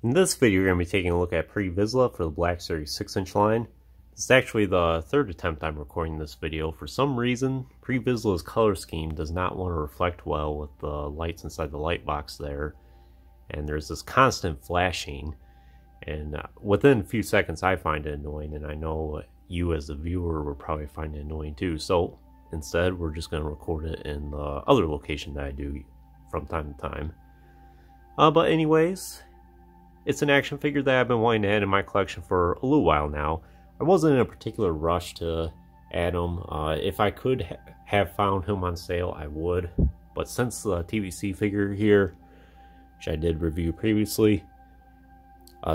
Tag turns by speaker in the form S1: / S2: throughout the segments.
S1: In this video, we're going to be taking a look at Vizsla for the Black Series 6-inch line. This is actually the third attempt I'm recording this video. For some reason, Vizsla's color scheme does not want to reflect well with the lights inside the light box there. And there's this constant flashing. And within a few seconds, I find it annoying. And I know you as the viewer will probably find it annoying too. So instead, we're just going to record it in the other location that I do from time to time. But anyways, it's an action figure that I've been wanting to add in my collection for a little while now. I wasn't in a particular rush to add him. If I could have found him on sale, I would. But since the TVC figure here, which I did review previously,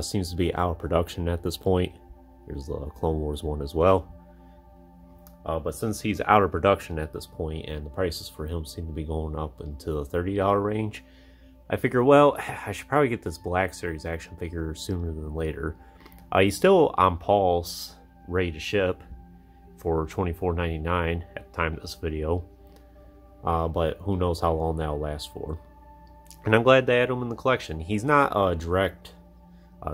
S1: seems to be out of production at this point. Here's the Clone Wars one as well. But since he's out of production at this point and the prices for him seem to be going up into the $30 range, I figure, well, I should probably get this Black Series action figure sooner than later. He's still on pulse, ready to ship for $24.99 at the time of this video. But who knows how long that'll last for. And I'm glad to add him in the collection. He's not a direct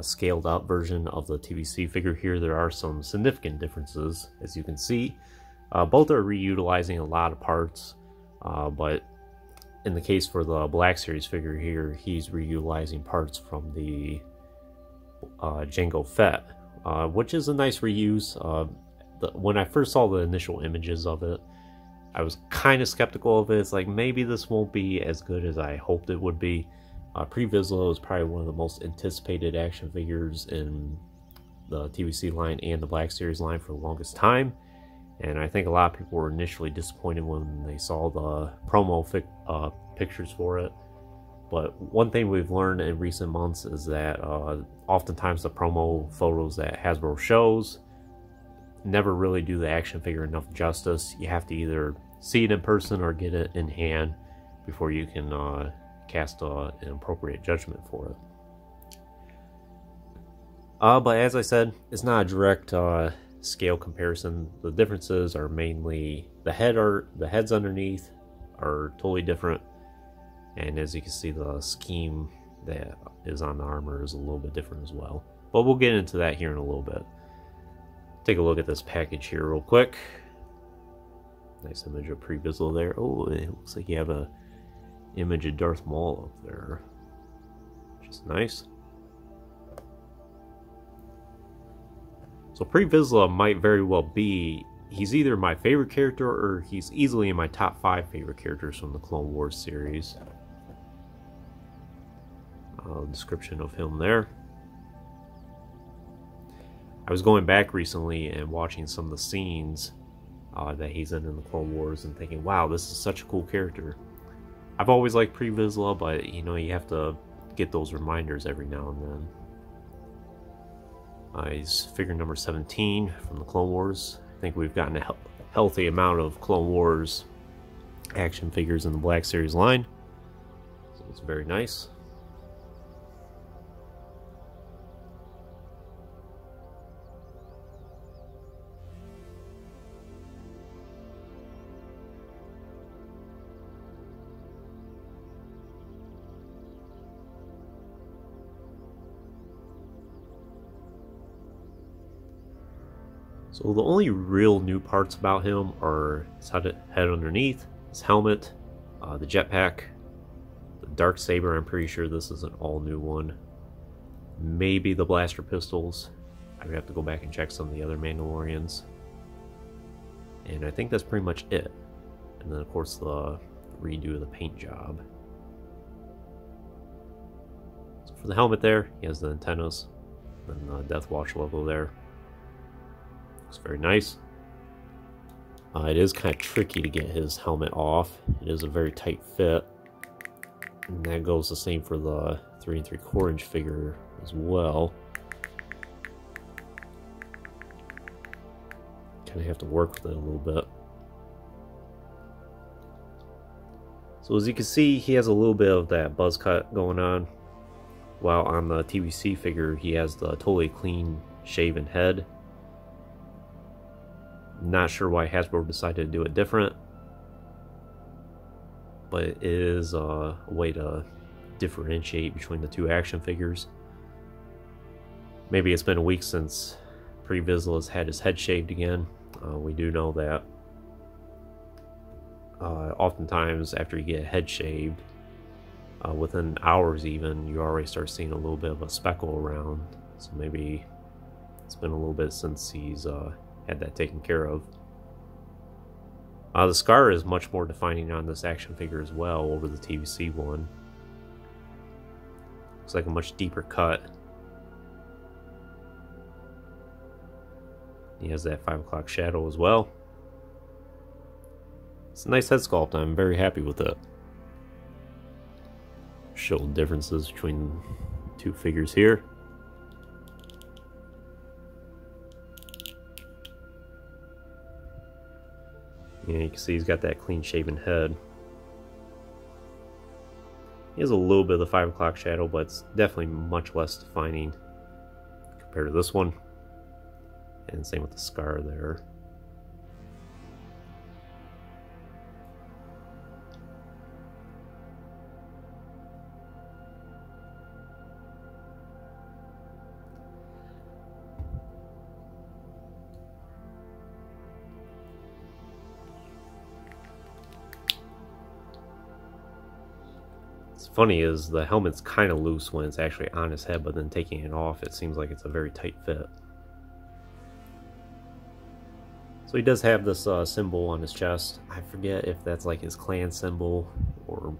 S1: scaled up version of the TVC figure here. There are some significant differences, as you can see. Both are reutilizing a lot of parts, but in the case for the Black Series figure here, he's reutilizing parts from the Jango Fett, which is a nice reuse. When I first saw the initial images of it, I was kind of skeptical of it. It's like, maybe this won't be as good as I hoped it would be. Vizsla was probably one of the most anticipated action figures in the TVC line and the Black Series line for the longest time. And I think a lot of people were initially disappointed when they saw the promo pictures for it. But one thing we've learned in recent months is that oftentimes the promo photos that Hasbro shows never really do the action figure enough justice. You have to either see it in person or get it in hand before you can cast an appropriate judgment for it. But as I said, it's not a direct scale comparison. The differences are mainly the heads underneath are totally different, and as you can see, the scheme that is on the armor is a little bit different as well. But we'll get into that here in a little bit. Take a look at this package here real quick. Nice image of Vizsla there. Oh, it looks like you have a image of Darth Maul up there, which is nice. So Vizsla might very well be, he's either my favorite character or he's easily in my top 5 favorite characters from the Clone Wars series. Description of him there. I was going back recently and watching some of the scenes that he's in the Clone Wars and thinking, wow, this is such a cool character. I've always liked Vizsla, but you know, you have to get those reminders every now and then. He's figure number 17 from the Clone Wars. I think we've gotten a healthy amount of Clone Wars action figures in the Black Series line, so it's very nice. So the only real new parts about him are his head underneath, his helmet, the jetpack, the dark saber. I'm pretty sure this is an all new one. Maybe the blaster pistols. I would have to go back and check some of the other Mandalorians. And I think that's pretty much it. And then of course the redo of the paint job. So for the helmet there, he has the antennas and the Death Watch logo there. Looks very nice. It is kind of tricky to get his helmet off. It is a very tight fit. And that goes the same for the 3 3/4 inch figure as well. Kind of have to work with it a little bit. So as you can see, he has a little bit of that buzz cut going on. While on the TVC figure, he has the totally clean shaven head. Not sure why Hasbro decided to do it different, but it is a way to differentiate between the two action figures. Maybe it's been a week since Vizsla's had his head shaved again. We do know that oftentimes after you get a head shaved, within hours even, you already start seeing a little bit of a speckle around. So maybe it's been a little bit since he's had that taken care of. The scar is much more defining on this action figure as well over the TVC one. Looks like a much deeper cut. He has that 5 o'clock shadow as well. It's a nice head sculpt. I'm very happy with it. Show differences between two figures here. Yeah, you can see he's got that clean shaven head. He has a little bit of the 5 o'clock shadow, but it's definitely much less defining compared to this one. And same with the scar there. What's funny is the helmet's kind of loose when it's actually on his head, but then taking it off, it seems like it's a very tight fit. So he does have this symbol on his chest. I forget if that's like his clan symbol or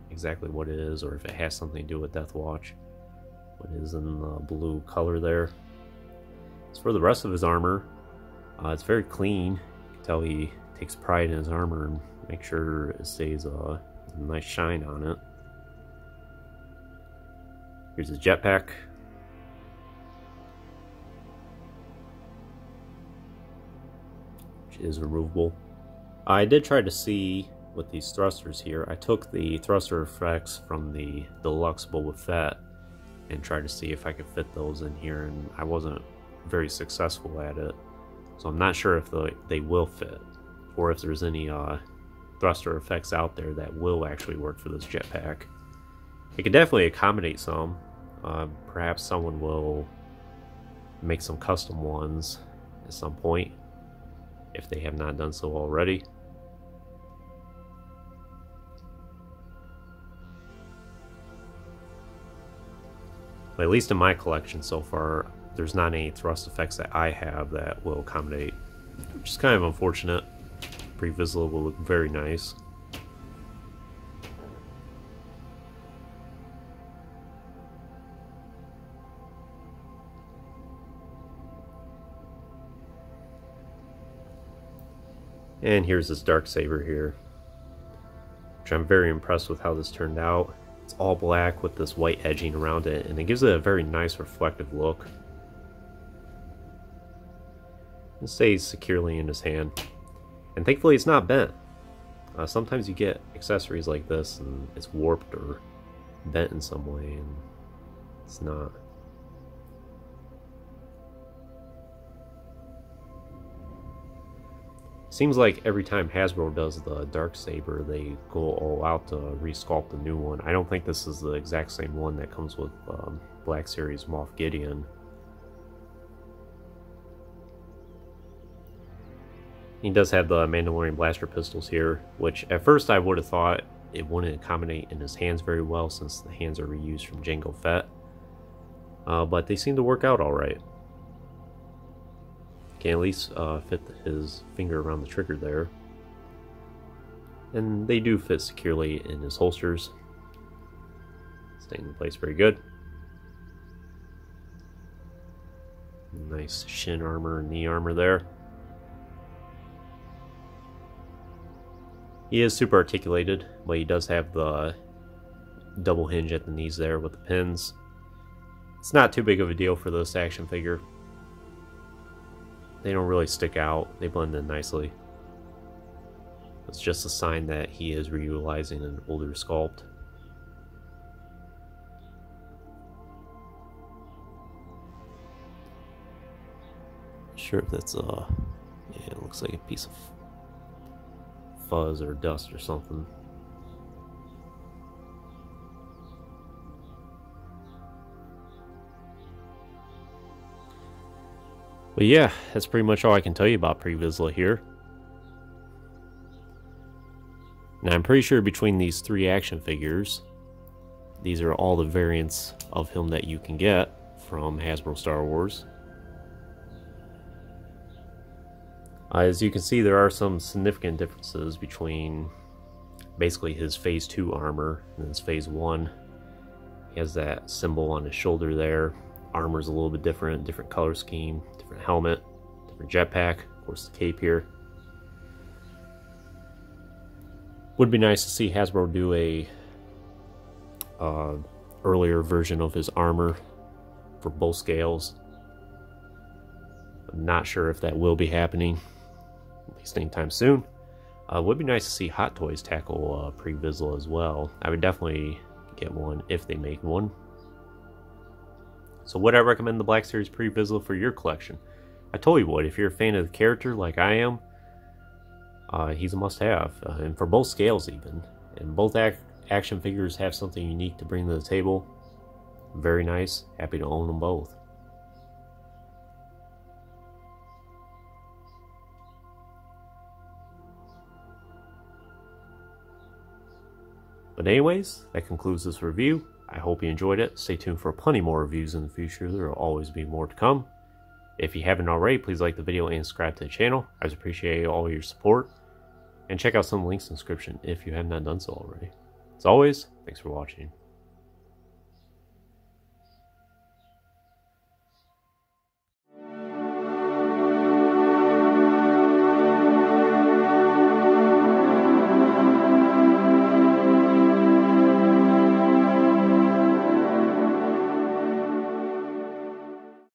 S1: exactly what it is, or if it has something to do with Death Watch. What is in the blue color there. As for the rest of his armor, it's very clean. You can tell he takes pride in his armor and makes sure it stays a nice shine on it. Here's his jetpack. Is removable. I did try to see with these thrusters here. I took the thruster effects from the deluxe Boba Fett and tried to see if I could fit those in here, and I wasn't very successful at it. So I'm not sure if they will fit, or if there's any thruster effects out there that will actually work for this jetpack. It could definitely accommodate some. Perhaps someone will make some custom ones at some point, if they have not done so already. But at least in my collection so far, there's not any thrust effects that I have that will accommodate, which is kind of unfortunate. Vizsla will look very nice. And here's this Darksaber here, which I'm very impressed with how this turned out. It's all black with this white edging around it, and it gives it a very nice reflective look. It stays securely in his hand, and thankfully it's not bent. Sometimes you get accessories like this and it's warped or bent in some way, and it's not. Seems like every time Hasbro does the Darksaber, they go all out to resculpt a new one. I don't think this is the exact same one that comes with Black Series Moff Gideon. He does have the Mandalorian blaster pistols here, which at first I would have thought it wouldn't accommodate in his hands very well, since the hands are reused from Jango Fett. But they seem to work out alright. Can at least fit his finger around the trigger there. And they do fit securely in his holsters. Staying in place very good. Nice shin armor and knee armor there. He is super articulated, but he does have the double hinge at the knees there with the pins. It's not too big of a deal for this action figure. They don't really stick out. They blend in nicely. It's just a sign that he is reutilizing an older sculpt. Sure if that's yeah, it looks like a piece of fuzz or dust or something. But yeah, that's pretty much all I can tell you about Vizsla here. Now I'm pretty sure between these 3 action figures, these are all the variants of him that you can get from Hasbro Star Wars. As you can see, there are some significant differences between basically his Phase 2 armor and his Phase 1. He has that symbol on his shoulder there. Armor's a little bit different, different color scheme, different helmet, different jetpack, of course the cape here. Would be nice to see Hasbro do a earlier version of his armor for both scales. I'm not sure if that will be happening, at least anytime soon. Would be nice to see Hot Toys tackle Vizsla as well. I would definitely get one if they make one. So would I recommend the Black Series Vizsla for your collection? I totally would. If you're a fan of the character like I am, he's a must-have, and for both scales even. And both action figures have something unique to bring to the table. Very nice. Happy to own them both. But anyways, that concludes this review. I hope you enjoyed it. Stay tuned for plenty more reviews in the future. There will always be more to come. If you haven't already, please like the video and subscribe to the channel. I always appreciate all your support. And check out some links in the description if you have not done so already. As always, thanks for watching.